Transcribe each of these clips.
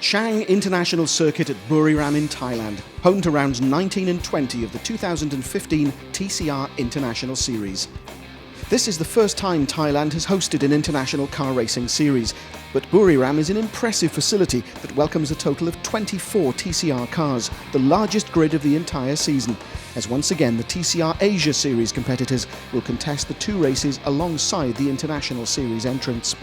Chang International Circuit at Buriram in Thailand, home to rounds 19 and 20 of the 2015 TCR International Series. This is the first time Thailand has hosted an international car racing series, but Buriram is an impressive facility that welcomes a total of 24 TCR cars, the largest grid of the entire season, as once again the TCR Asia Series competitors will contest the two races alongside the International Series entrants.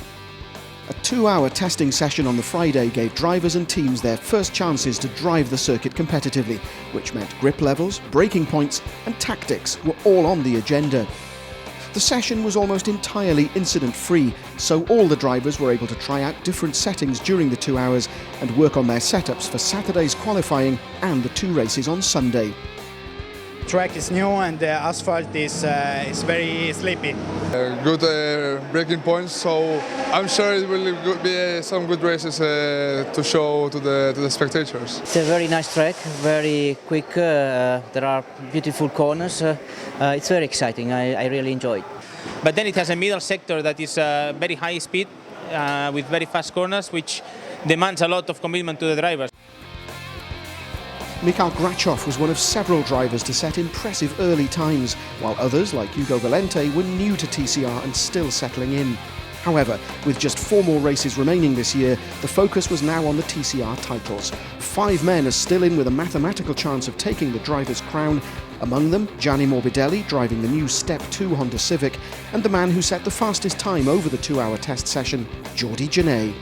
A 2-hour testing session on the Friday gave drivers and teams their first chances to drive the circuit competitively, which meant grip levels, braking points and tactics were all on the agenda. The session was almost entirely incident-free, so all the drivers were able to try out different settings during the 2 hours and work on their setups for Saturday's qualifying and the two races on Sunday. Track is new and the asphalt is very sleepy. Good braking points, so I'm sure it will be some good races to show to the spectators. It's a very nice track, very quick, there are beautiful corners, it's very exciting, I really enjoy it. But then it has a middle sector that is very high speed with very fast corners, which demands a lot of commitment to the drivers. Mikhail Grachov was one of several drivers to set impressive early times, while others like Hugo Valente were new to TCR and still settling in. However, with just 4 more races remaining this year, the focus was now on the TCR titles. 5 men are still in with a mathematical chance of taking the driver's crown. Among them, Gianni Morbidelli driving the new Step 2 Honda Civic, and the man who set the fastest time over the 2-hour test session, Jordi Janné.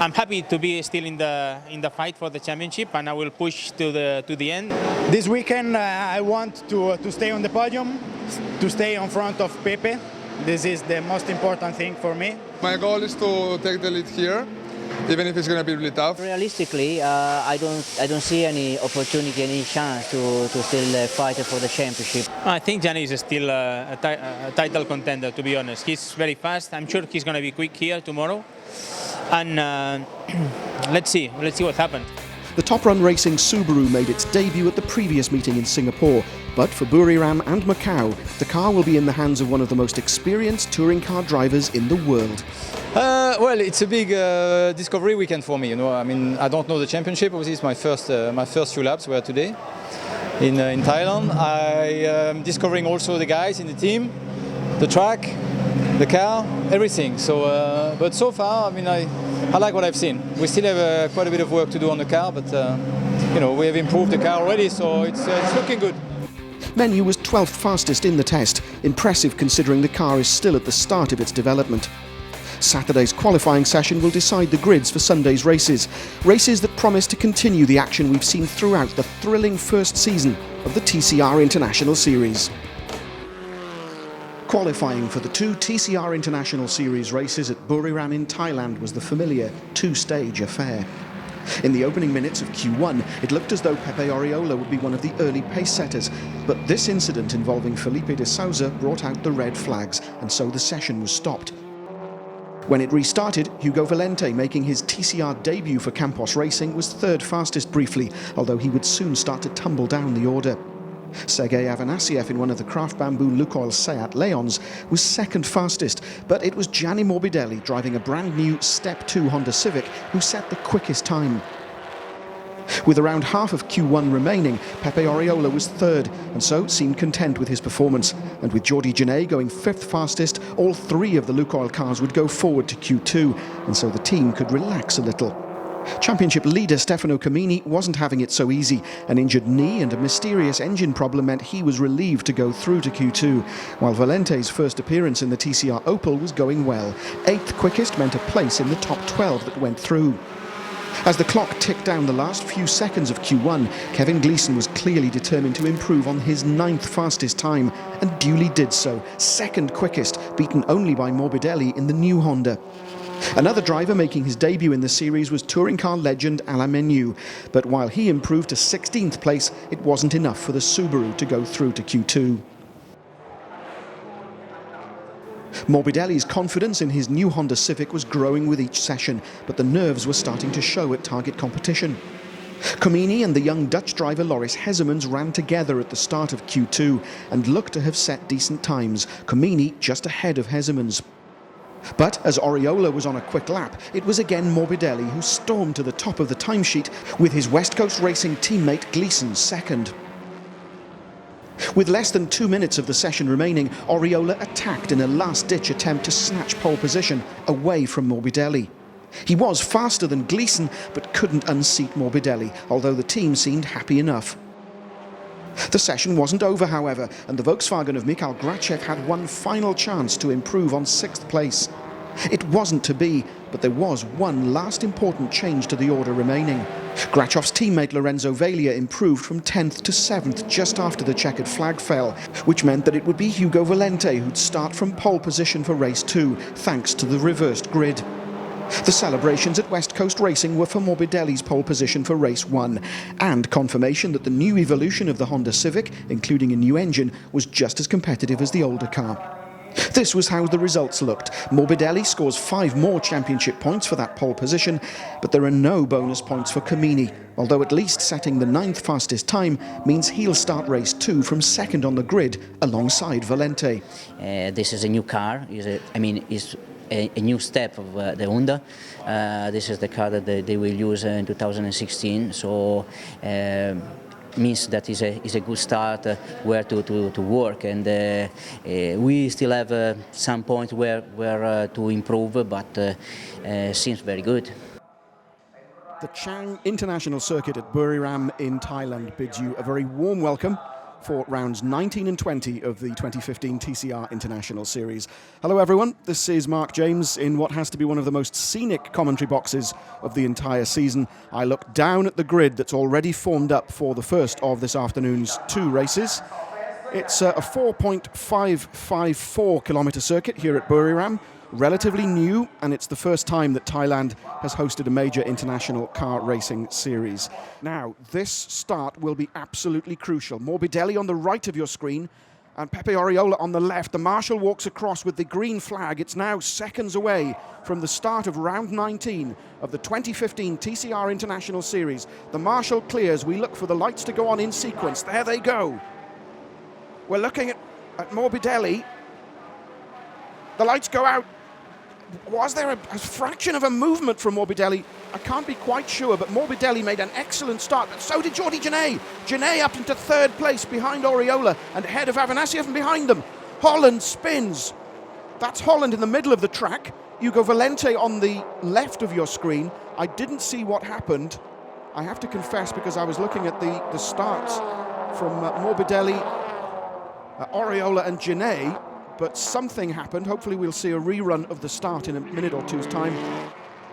I'm happy to be still in the fight for the championship, and I will push to the end. This weekend I want to stay on the podium, to stay in front of Pepe. This is the most important thing for me. My goal is to take the lead here, even if it's going to be really tough. Realistically, I don't see any opportunity, any chance to still fight for the championship. I think Gianni is still a title contender, to be honest. He's very fast. I'm sure he's going to be quick here tomorrow. And let's see what happens. The Top Run Racing Subaru made its debut at the previous meeting in Singapore, but for Buriram and Macau, the car will be in the hands of one of the most experienced touring car drivers in the world. Well, it's a big discovery weekend for me. I mean, I don't know the championship. Obviously, it's my first few laps were today in Thailand. I am discovering also the guys in the team, the track, the car, everything. So, but so far, I mean, I like what I've seen. We still have quite a bit of work to do on the car, but we have improved the car already, so it's looking good. Menu was 12th fastest in the test, impressive considering the car is still at the start of its development. Saturday's qualifying session will decide the grids for Sunday's races that promise to continue the action we've seen throughout the thrilling first season of the TCR International Series. Qualifying for the 2 TCR International Series races at Buriram in Thailand was the familiar 2-stage affair. In the opening minutes of Q1, it looked as though Pepe Oriola would be one of the early pace setters, but this incident involving Felipe de Souza brought out the red flags, and so the session was stopped. When it restarted, Hugo Valente, making his TCR debut for Campos Racing, was 3rd fastest briefly, although he would soon start to tumble down the order. Sergei Avanasiev in one of the Craft Bamboo Lukoil Seat Leons was 2nd fastest, but it was Gianni Morbidelli driving a brand new Step 2 Honda Civic who set the quickest time. With around half of Q1 remaining, Pepe Oriola was 3rd and so seemed content with his performance. And with Jordi Janné going 5th fastest, all 3 of the Lukoil cars would go forward to Q2, and so the team could relax a little. Championship leader Stefano Camini wasn't having it so easy. An injured knee and a mysterious engine problem meant he was relieved to go through to Q2, while Valente's first appearance in the TCR Opel was going well. 8th quickest meant a place in the top 12 that went through. As the clock ticked down the last few seconds of Q1, Kevin Gleeson was clearly determined to improve on his 9th fastest time, and duly did so, 2nd quickest, beaten only by Morbidelli in the new Honda. Another driver making his debut in the series was touring car legend Alain Menu, but while he improved to 16th place, it wasn't enough for the Subaru to go through to Q2. Morbidelli's confidence in his new Honda Civic was growing with each session, but the nerves were starting to show at target competition. Camini and the young Dutch driver Loris Hezemans ran together at the start of Q2 and looked to have set decent times, Camini just ahead of Hezemans. But as Oriola was on a quick lap, it was again Morbidelli who stormed to the top of the timesheet with his West Coast Racing teammate Gleeson second. With less than 2 minutes of the session remaining, Oriola attacked in a last-ditch attempt to snatch pole position away from Morbidelli. He was faster than Gleeson, but couldn't unseat Morbidelli, although the team seemed happy enough. The session wasn't over, however, and the Volkswagen of Mikhail Grachev had one final chance to improve on 6th place. It wasn't to be, but there was one last important change to the order remaining. Grachev's teammate Lorenzo Vaglia improved from 10th to 7th just after the checkered flag fell, which meant that it would be Hugo Valente who'd start from pole position for race 2, thanks to the reversed grid. The celebrations at West Coast Racing were for Morbidelli's pole position for race 1, and confirmation that the new evolution of the Honda Civic, including a new engine, was just as competitive as the older car. This was how the results looked. Morbidelli scores 5 more championship points for that pole position, but there are no bonus points for Camini, although at least setting the 9th fastest time means he'll start race 2 from 2nd on the grid alongside Valente. This is a new car, is a new step of the Honda. This is the car that they will use in 2016, so means that is a good start where to work, and we still have some points where to improve, but seems very good. The Chang International Circuit at Buriram in Thailand bids you a very warm welcome for rounds 19 and 20 of the 2015 TCR International Series. Hello everyone, this is Mark James in what has to be one of the most scenic commentary boxes of the entire season. I look down at the grid that's already formed up for the first of this afternoon's 2 races. It's a 4.554 kilometre circuit here at Buriram, relatively new, and it's the first time that Thailand has hosted a major international car racing series. Now, this start will be absolutely crucial. Morbidelli on the right of your screen and Pepe Oriola on the left. The marshal walks across with the green flag. It's now seconds away from the start of round 19 of the 2015 TCR International Series. The marshal clears. We look for the lights to go on in sequence. There they go. We're looking at Morbidelli. The lights go out. Was there a fraction of a movement from Morbidelli? I can't be quite sure, but Morbidelli made an excellent start, but so did Jordi Genet. Genet up into 3rd place behind Oriola and ahead of Avanasiev and behind them. Holland spins. That's Holland in the middle of the track. Hugo Valente on the left of your screen. I didn't see what happened, I have to confess, because I was looking at the starts from Morbidelli, Oriola and Genet. But something happened. Hopefully we'll see a rerun of the start in a minute or two's time.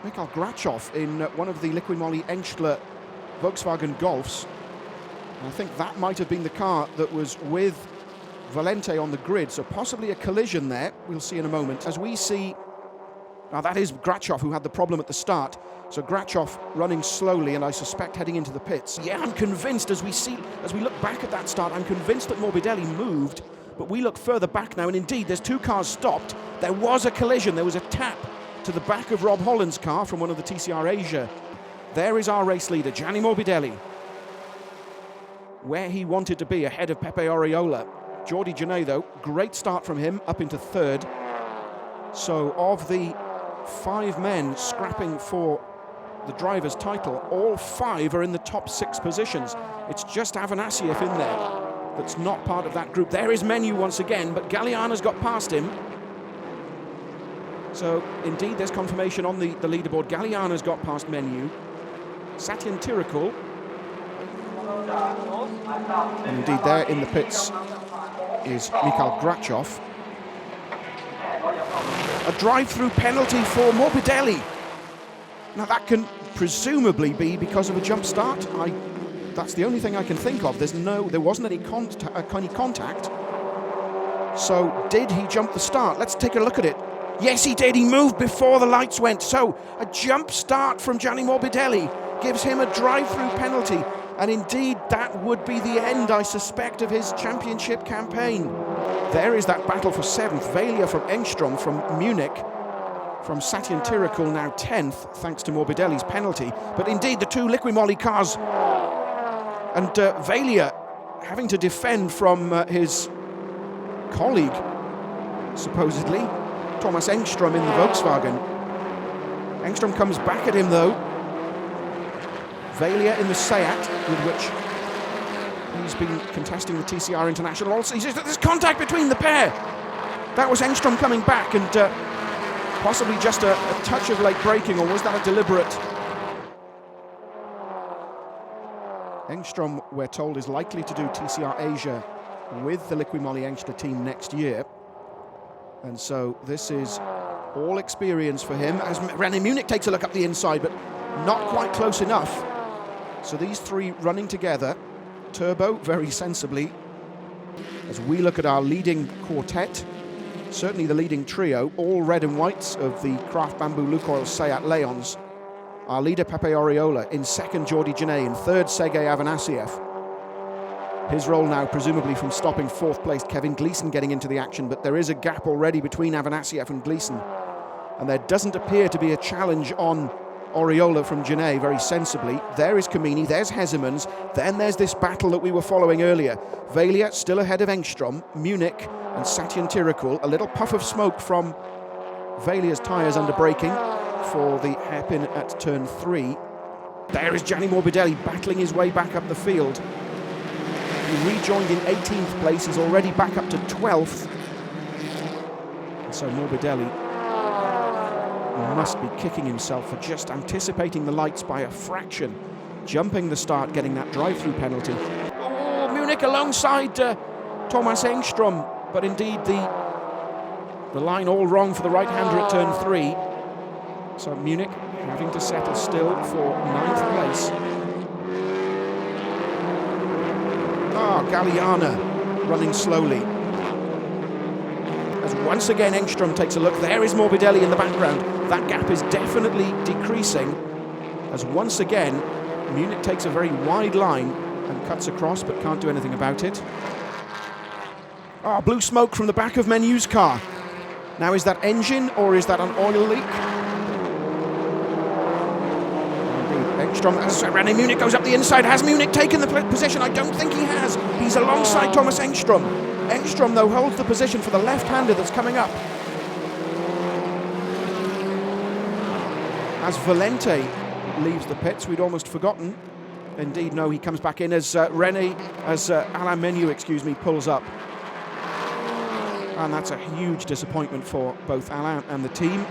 Mikhail Grachev in one of the Liqui Engstler Volkswagen Golfs. I think that might have been the car that was with Valente on the grid, so possibly a collision there. We'll see in a moment. As we see, now that is Grachev who had the problem at the start. So Grachev running slowly, and I suspect heading into the pits. Yeah, I'm convinced as we look back at that start, I'm convinced that Morbidelli moved. But we look further back now, and indeed, there's 2 cars stopped. There was a collision. There was a tap to the back of Rob Holland's car from one of the TCR Asia. There is our race leader, Gianni Morbidelli, where he wanted to be, ahead of Pepe Oriola. Jordi Genet, though, great start from him, up into 3rd. So of the 5 men scrapping for the driver's title, all 5 are in the top 6 positions. It's just Avanasiev in there that's not part of that group. There is Menu once again, but Galiana's got past him. So, indeed, there's confirmation on the leaderboard. Galiana's got past Menu. Satyen Tirikul. And indeed, there in the pits is Mikhail Grachev. A drive-through penalty for Morbidelli. Now, that can presumably be because of a jump start. That's the only thing I can think of. There wasn't any contact. So did he jump the start? Let's take a look at it. Yes, he did. He moved before the lights went. So a jump start from Gianni Morbidelli gives him a drive-through penalty. And indeed, that would be the end, I suspect, of his championship campaign. There is that battle for 7th. Vaglia from Engstrom from Munich. From Satyen Tirikul now 10th, thanks to Morbidelli's penalty. But indeed, the 2 Liqui cars. And Vaglia having to defend from his colleague, supposedly. Thomas Engström in the Volkswagen. Engström comes back at him though. Velia in the Seat, with which he's been contesting the TCR International. Also, there's contact between the pair. That was Engström coming back, and possibly just a touch of late braking, or was that a deliberate? Engström, we're told, is likely to do TCR Asia with the Liqui-Moly Engström team next year. And so this is all experience for him, as René Munich takes a look up the inside, but not quite close enough. So these three running together, Turbo very sensibly, as we look at our leading quartet, certainly the leading trio, all red and whites of the Craft Bamboo Lukoil Seat Leons. Our leader Pepe Oriola, in second Jordi Genet, in third Sergei Avanasiev. His role now presumably from stopping fourth place Kevin Gleeson getting into the action, but there is a gap already between Avanasiev and Gleeson. And there doesn't appear to be a challenge on Oriola from Genet, very sensibly. There is Kamini, there's Hesemans, then there's this battle that we were following earlier. Velia still ahead of Engström, Munich and Satyen Tirikul. A little puff of smoke from Velia's tyres under braking for the hairpin at turn 3. There is Gianni Morbidelli battling his way back up the field. He rejoined in 18th place, he's already back up to 12th. And so Morbidelli must be kicking himself for just anticipating the lights by a fraction, jumping the start, getting that drive-through penalty. Oh, Munich alongside Thomas Engström, but indeed the line all wrong for the right-hander at turn 3. So Munich having to settle still for 9th place. Galliana running slowly. As once again Engström takes a look, there is Morbidelli in the background. That gap is definitely decreasing, as once again Munich takes a very wide line and cuts across, but can't do anything about it. Blue smoke from the back of Menu's car. Now, is that engine or is that an oil leak? Engström, as René Munich goes up the inside. Has Munich taken the position? I don't think he has. He's alongside Thomas Engström. Engström, though, holds the position for the left-hander that's coming up. As Valente leaves the pits, we'd almost forgotten. Indeed, no, he comes back in as Alain Menu, pulls up. And that's a huge disappointment for both Alain and the team.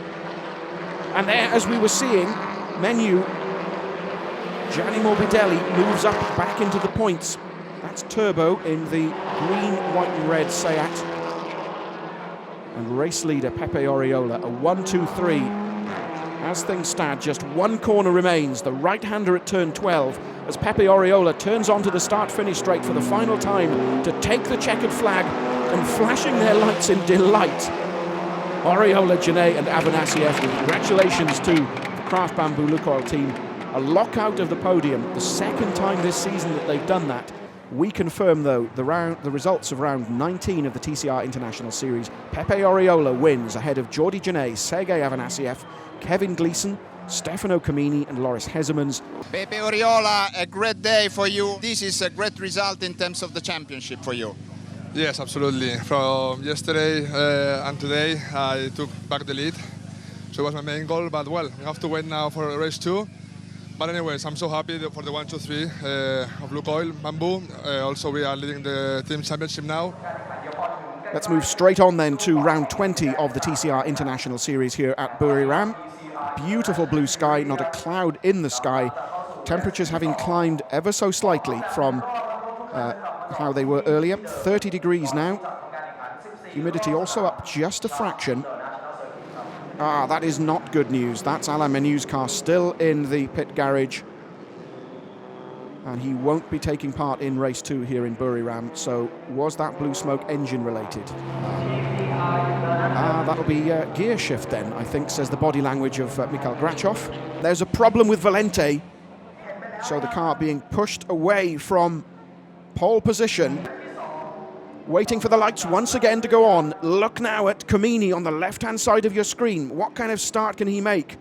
And there, as we were seeing, Menu, Gianni Morbidelli moves up back into the points. That's Turbo in the green, white and red Seat. And race leader Pepe Oriola, a 1-2-3. As things stand, just one corner remains, the right-hander at turn 12, as Pepe Oriola turns onto the start-finish straight for the final time to take the checkered flag, and flashing their lights in delight. Oriola, Genet and Avanasiev, congratulations to the Craft Bamboo Lukoil team. A lockout of the podium, the second time this season that they've done that. We confirm, though, the results of round 19 of the TCR International Series. Pepe Oriola wins ahead of Jordi Genet, Sergei Avanasiev, Kevin Gleeson, Stefano Camini and Loris Hesemans. Pepe Oriola, a great day for you. This is a great result in terms of the championship for you. Yes, absolutely. From yesterday and today, I took back the lead. So it was my main goal, but well, we have to wait now for race 2. But anyways, I'm so happy for the 1, 2, 3 of Lukoil Bamboo. Also, we are leading the team championship now. Let's move straight on then to round 20 of the TCR International Series here at Buriram. Beautiful blue sky, not a cloud in the sky. Temperatures having climbed ever so slightly from how they were earlier. 30 degrees now. Humidity also up just a fraction. That is not good news. That's Alain Menu's car still in the pit garage. And he won't be taking part in race 2 here in Buriram. So was that blue smoke engine related? That'll be gear shift then, I think, says the body language of Mikhail Grachov. There's a problem with Valente. So the car being pushed away from pole position. Waiting for the lights once again to go on. Look now at Camini on the left-hand side of your screen. What kind of start can he make?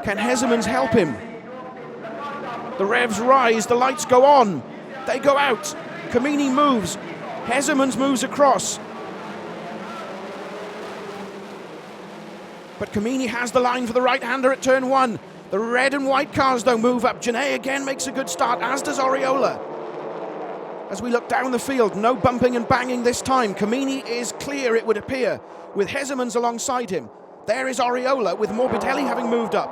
Can Hesemans help him? The revs rise, the lights go on. They go out. Camini moves. Hesemans moves across. But Kamini has the line for the right-hander at turn 1. The red and white cars, though, move up. Janae again makes a good start, as does Oriola. As we look down the field, no bumping and banging this time. Kamini is clear, it would appear, with Hezemans alongside him. There is Oriola, with Morbidelli having moved up.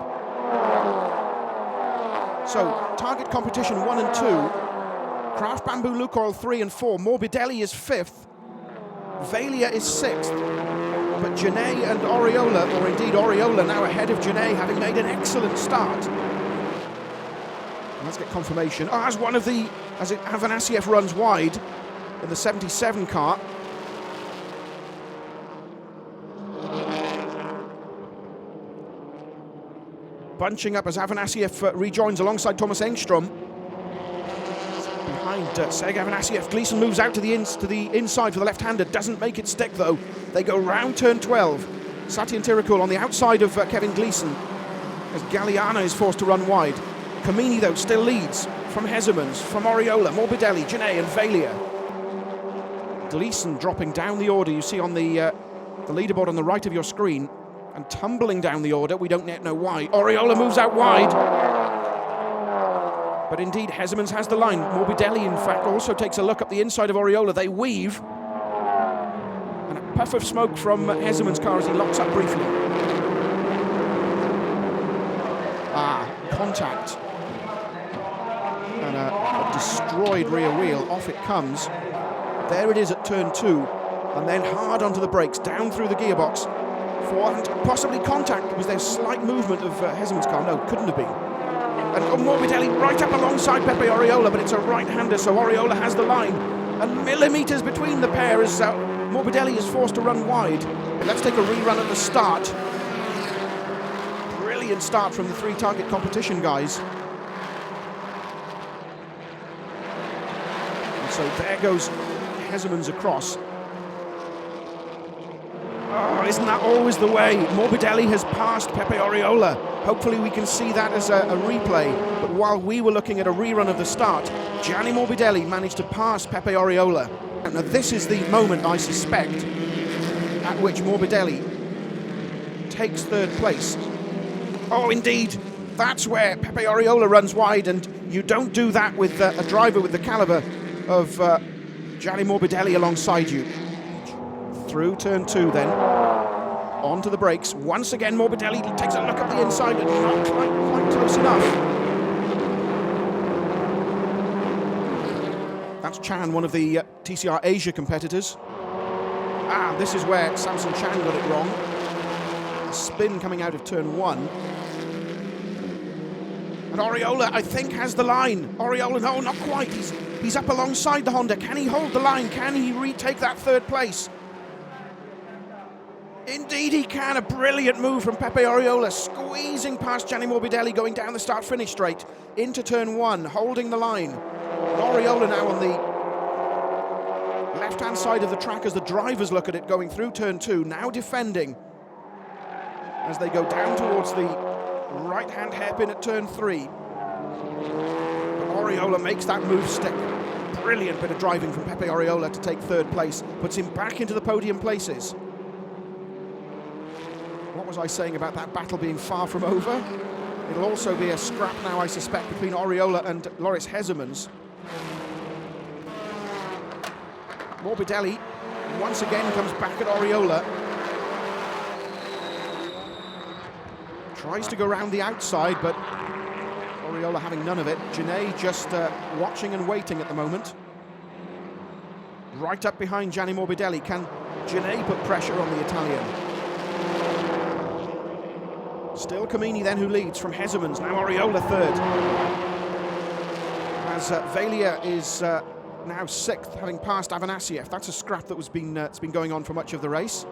So, target competition 1 and 2. Craft Bamboo Lukoil 3 and 4. Morbidelli is 5th. Valia is 6th. But Janae and Oriola, or indeed Oriola, now ahead of Janae, having made an excellent start. Let's get confirmation. Oh, as Afanasieff runs wide in the 77 car. Bunching up as Afanasieff rejoins alongside Thomas Engstrom. Behind Sergei Afanasieff, Gleeson moves out to the inside for the left-hander. Doesn't make it stick, though. They go round turn 12. Satyan Tirakul on the outside of Kevin Gleeson as Galliana is forced to run wide. Kamini, though, still leads from Hezemans, from Oriola, Morbidelli, Janae and Valia. Gleeson dropping down the order, you see on the leaderboard on the right of your screen, and tumbling down the order, we don't yet know why. Oriola moves out wide. But indeed, Hezemans has the line. Morbidelli, in fact, also takes a look up the inside of Oriola. They weave. And a puff of smoke from Hezemans' car as he locks up briefly. Contact. And a destroyed rear wheel. Off it comes. There it is at turn 2. And then hard onto the brakes, down through the gearbox. For possibly contact. Was there slight movement of Hezemans' car? No, couldn't have been. And Morbidelli right up alongside Pepe Oriola, but it's a right-hander, so Oriola has the line. And millimetres between the pair as Morbidelli is forced to run wide. But let's take a rerun at the start. Brilliant start from the 3-target competition guys. And so there goes Hezemans across. Oh, isn't that always the way? Morbidelli has passed Pepe Oriola. Hopefully we can see that as a replay. But while we were looking at a rerun of the start, Gianni Morbidelli managed to pass Pepe Oriola. And now this is the moment, I suspect, at which Morbidelli takes 3rd place. Oh, indeed, that's where Pepe Oriola runs wide, and you don't do that with a driver with the caliber of Gianni Morbidelli alongside you. Through turn 2 then, onto the brakes. Once again, Morbidelli takes a look at the inside, and not quite close enough. That's Chan, one of the TCR Asia competitors. This is where Samson Chan got it wrong. A spin coming out of turn 1. And Oriola, I think, has the line. Oriola, no, not quite. He's up alongside the Honda. Can he hold the line? Can he retake that 3rd place? Indeed he can. A brilliant move from Pepe Oriola, squeezing past Gianni Morbidelli, going down the start-finish straight into turn 1, holding the line. Oriola now on the left-hand side of the track as the drivers look at it going through turn 2, now defending as they go down towards the right-hand hairpin at turn 3. But Oriola makes that move stick. Brilliant bit of driving from Pepe Oriola to take 3rd place, puts him back into the podium places. What was I saying about that battle being far from over? It'll also be a scrap now, I suspect, between Oriola and Loris Hezemans. Morbidelli once again comes back at Oriola. Tries to go around the outside, but Oriola having none of it. Janae just watching and waiting at the moment. Right up behind Gianni Morbidelli. Can Janae put pressure on the Italian? Still Kamini then who leads from Hezemans, now Oriola 3rd. As Valia is now 6th, having passed Afanasieff. That's a scrap that was it's been going on for much of the race.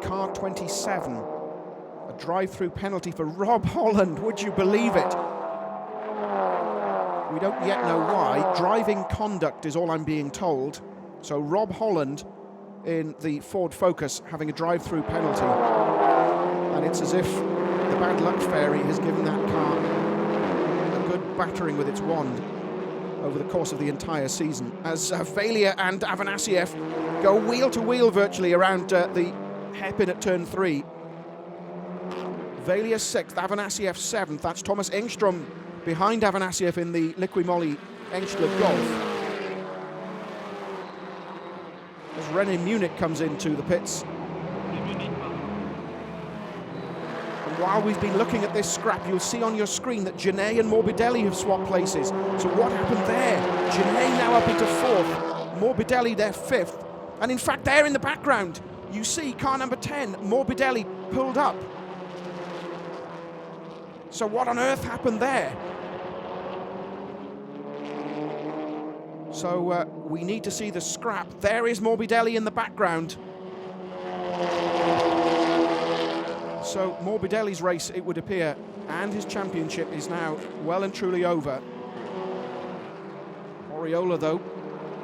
Car 27, a drive-through penalty for Rob Holland, would you believe it? We don't yet know why. Driving conduct is all I'm being told. So Rob Holland in the Ford Focus having a drive-through penalty. And it's as if the bad luck fairy has given that car a good battering with its wand over the course of the entire season. As Valia and Afanasieff go wheel to wheel virtually around the hairpin at turn 3. Velia 6th, Avanasiev 7th. That's Thomas Engström behind Avanasiev in the Liqui Moly Engström Golf. As René Munich comes into the pits. And while we've been looking at this scrap, you'll see on your screen that Genet and Morbidelli have swapped places. So what happened there? Genet now up into 4th, Morbidelli there 5th. And in fact, there in the background, you see car number 10, Morbidelli, pulled up. So what on earth happened there? So we need to see the scrap. There is Morbidelli in the background. So Morbidelli's race, it would appear, and his championship is now well and truly over. Oriola, though,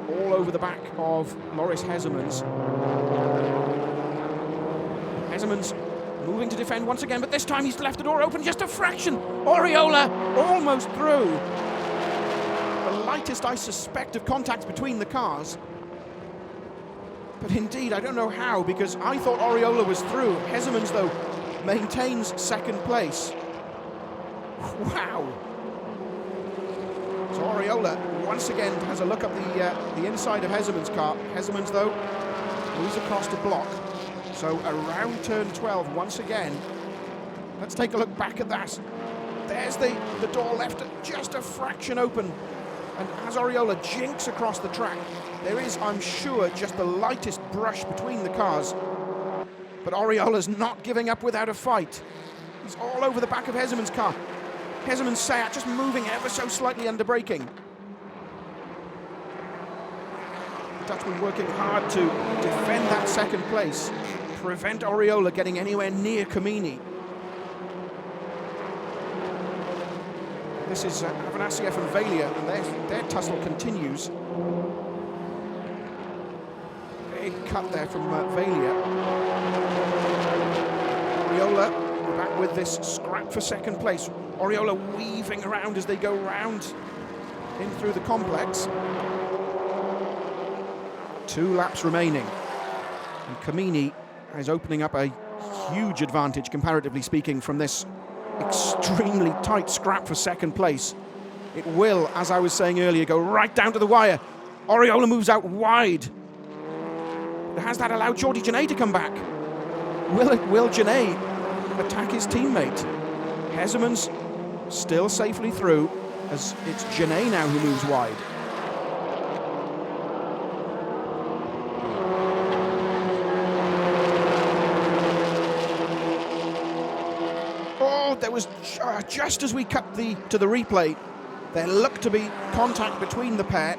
all over the back of Loris Hezemans. Hezemans moving to defend once again, but this time he's left the door open just a fraction. Oriola almost through. The lightest, I suspect, of contacts between the cars. But indeed, I don't know how, because I thought Oriola was through. Hezemans, though, maintains 2nd place. Wow. So Oriola once again has a look up the inside of Hezemans' car. Hezemans, though, moves across to block. So around turn 12 once again. Let's take a look back at that. There's the door left just a fraction open. And as Oriola jinks across the track, there is, I'm sure, just the lightest brush between the cars. But Oriola's not giving up without a fight. He's all over the back of Hezemans' car. Hezemans' Seat just moving ever so slightly under braking. The Dutchman working hard to defend that 2nd place, prevent Oriola getting anywhere near Comini. This is Avanasiev and Velia, and their tussle continues. Big cut there from Velia. Oriola back with this scrap for 2nd place. Oriola weaving around as they go round in through the complex. 2 laps remaining. And Comini is opening up a huge advantage, comparatively speaking, from this extremely tight scrap for 2nd place. It will, as I was saying earlier, go right down to the wire. Oriola moves out wide. But has that allowed Jordi Genet to come back? Will Genet attack his teammate? Hezemans still safely through, as it's Genet now who moves wide. There was, just as we cut to the replay, there looked to be contact between the pair.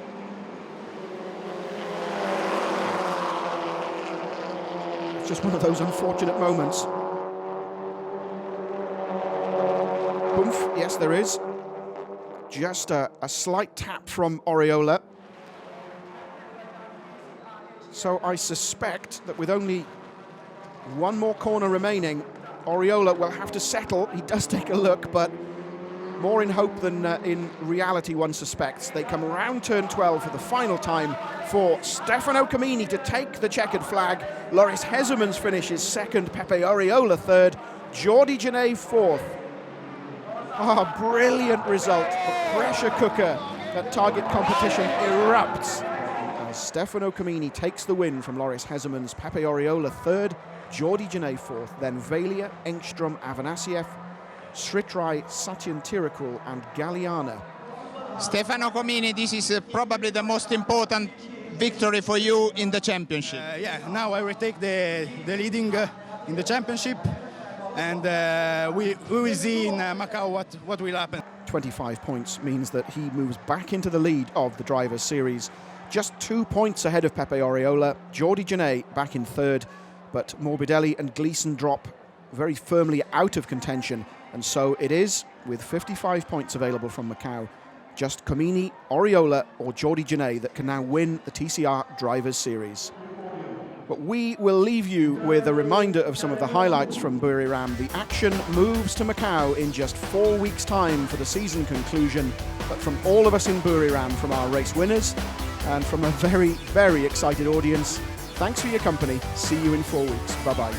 It's just one of those unfortunate moments. Oomph, yes there is. Just a slight tap from Oriola. So I suspect that with only one more corner remaining, Oriola will have to settle. He does take a look, but more in hope than in reality, one suspects. They come around turn 12 for the final time for Stefano Comini to take the checkered flag. Loris Hezemans finishes 2nd, Pepe Oriola 3rd, Jordi Genet 4th. Brilliant result. The pressure cooker at target competition erupts as Stefano Comini takes the win from Loris Hezemans, Pepe Oriola 3rd, Jordi Genet 4th, then Velia, Engström, Avanasiev, Sritrai, Satyan Tirakul and Galliana. Stefano Comini, this is probably the most important victory for you in the championship. Yeah, now I will take the leading in the championship, and we will see in Macau what will happen. 25 points means that he moves back into the lead of the Drivers' Series. Just 2 points ahead of Pepe Oriola. Jordi Genet back in 3rd, but Morbidelli and Gleeson drop very firmly out of contention. And so it is, with 55 points available from Macau, just Comini, Oriola or Jordi Genet that can now win the TCR Drivers' Series. But we will leave you with a reminder of some of the highlights from Buriram. The action moves to Macau in just 4 weeks' time for the season conclusion. But from all of us in Buriram, from our race winners and from a very, very excited audience, thanks for your company. See you in 4 weeks. Bye-bye.